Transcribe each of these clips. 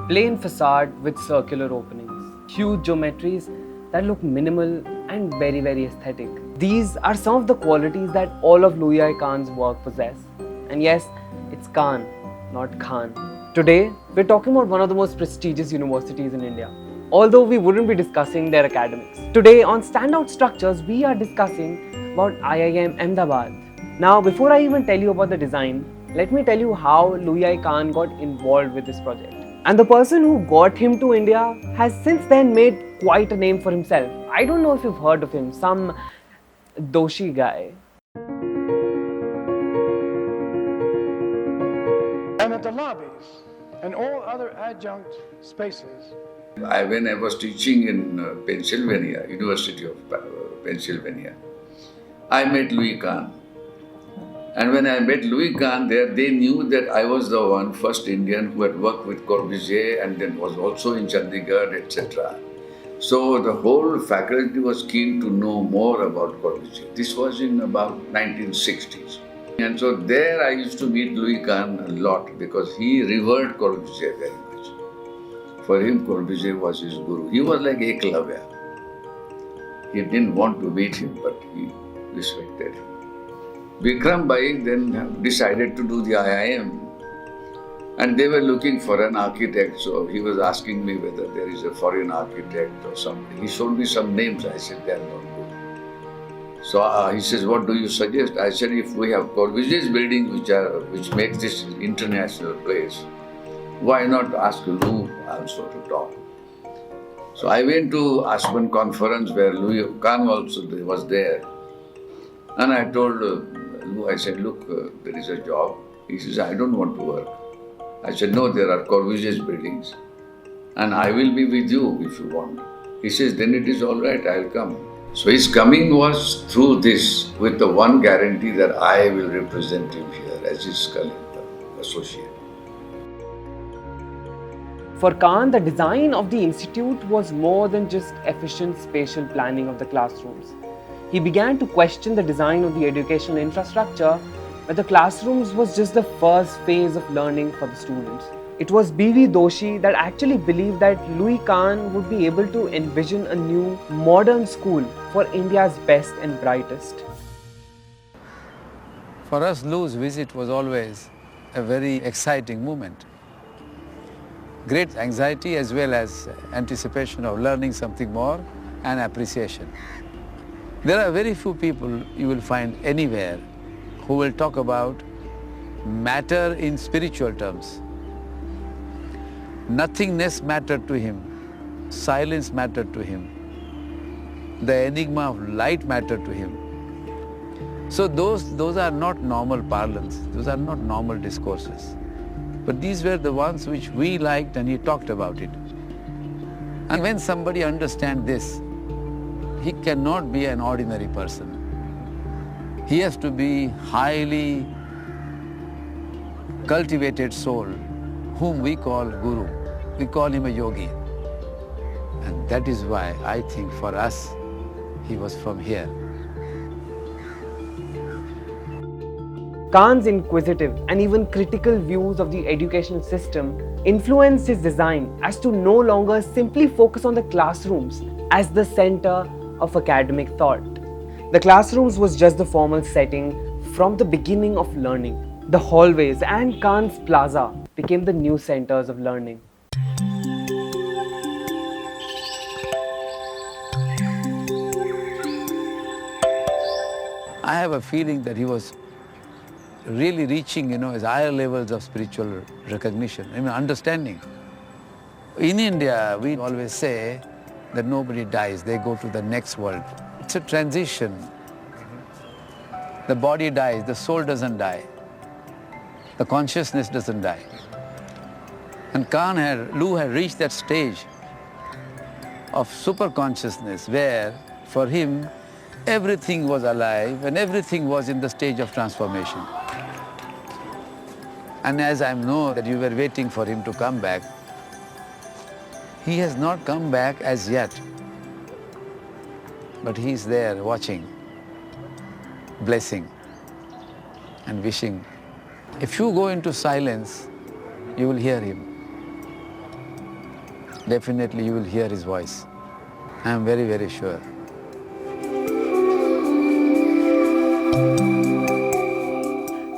plain facade with circular openings, huge geometries that look minimal and very aesthetic. These are some of the qualities that all of Louis Kahn's work possess. And yes, it's Kahn, not Khan. Today, we're talking about one of the most prestigious universities in India, although we wouldn't be discussing their academics. Today on Standout Structures, we are discussing about IIM Ahmedabad. Now, before I even tell you about the design, let me tell you how Louis Kahn got involved with this project. And the person who got him to India has since then made quite a name for himself. I don't know if you've heard of him, some Doshi guy. And at the lobbies and all other adjunct spaces. When I was teaching in Pennsylvania, University of Pennsylvania, I met Louis Kahn. And when I met Louis Kahn there, they knew that I was the one first Indian who had worked with Corbusier and then was also in Chandigarh, etc. So the whole faculty was keen to know more about Corbusier. This was in about 1960s. And so there I used to meet Louis Kahn a lot because he revered Corbusier very much. For him, Corbusier was his guru. He was like Eklavya. He didn't want to meet him, but he respected him. Vikram Bhai then decided to do the IIM. And they were looking for an architect, so he was asking me whether there is a foreign architect or somebody. He showed me some names. I said, they are not good. So he says, what do you suggest? I said, if we have Corbusier's building which makes this international place, why not ask Lou also to talk? So I went to Aspen conference where Louis Kahn also was there. And I told Lou, I said, look, there is a job. He says, I don't want to work. I said, no, there are Corbusier's buildings. And I will be with you if you want. He says, then it is all right, I will come. So his coming was through this, with the one guarantee that I will represent him here as his colleague, associate. For Kahn, the design of the institute was more than just efficient spatial planning of the classrooms. He began to question the design of the educational infrastructure, where the classrooms was just the first phase of learning for the students. It was B.V. Doshi that actually believed that Louis Kahn would be able to envision a new, modern school for India's best and brightest. For us, Lou's visit was always a very exciting moment. Great anxiety as well as anticipation of learning something more and appreciation. There are very few people you will find anywhere who will talk about matter in spiritual terms. Nothingness mattered to him. Silence mattered to him. The enigma of light mattered to him. So those are not normal parlance. Those are not normal discourses. But these were the ones which we liked and he talked about it. And when somebody understands this, he cannot be an ordinary person. He has to be highly cultivated soul, whom we call Guru. We call him a yogi. And that is why I think for us, he was from here. Kahn's inquisitive and even critical views of the educational system influenced his design as to no longer simply focus on the classrooms as the center of academic thought. The classrooms was just the formal setting from the beginning of learning. The hallways and Kahn's plaza became the new centers of learning. I have a feeling that he was really reaching, his higher levels of spiritual recognition, understanding. In India, we always say that nobody dies, they go to the next world. It's a transition. The body dies, the soul doesn't die. The consciousness doesn't die. And Lou had reached that stage of super consciousness where, for him, everything was alive and everything was in the stage of transformation. And as I know that you were waiting for him to come back, he has not come back as yet. But he's there watching, blessing and wishing. If you go into silence, you will hear him. definitely you will hear his voice. I am very, very sure.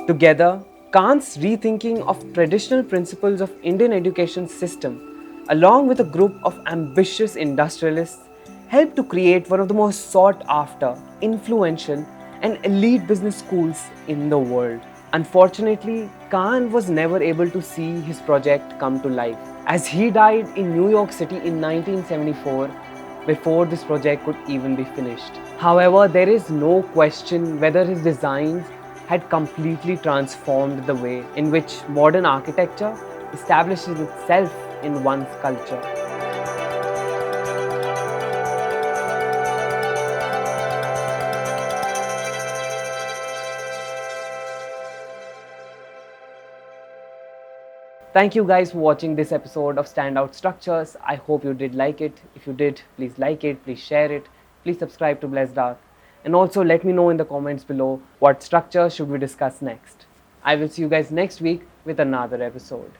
Together, Kahn's rethinking of traditional principles of Indian education system, along with a group of ambitious industrialists, helped to create one of the most sought after, influential, and elite business schools in the world. Unfortunately, Kahn was never able to see his project come to life, as he died in New York City in 1974 before this project could even be finished. However, there is no question whether his designs had completely transformed the way in which modern architecture establishes itself in one's culture. Thank you guys for watching this episode of Standout Structures. I hope you did like it. If you did, please like it, please share it, please subscribe to Blessedarch. And also let me know in the comments below what structure should we discuss next. I will see you guys next week with another episode.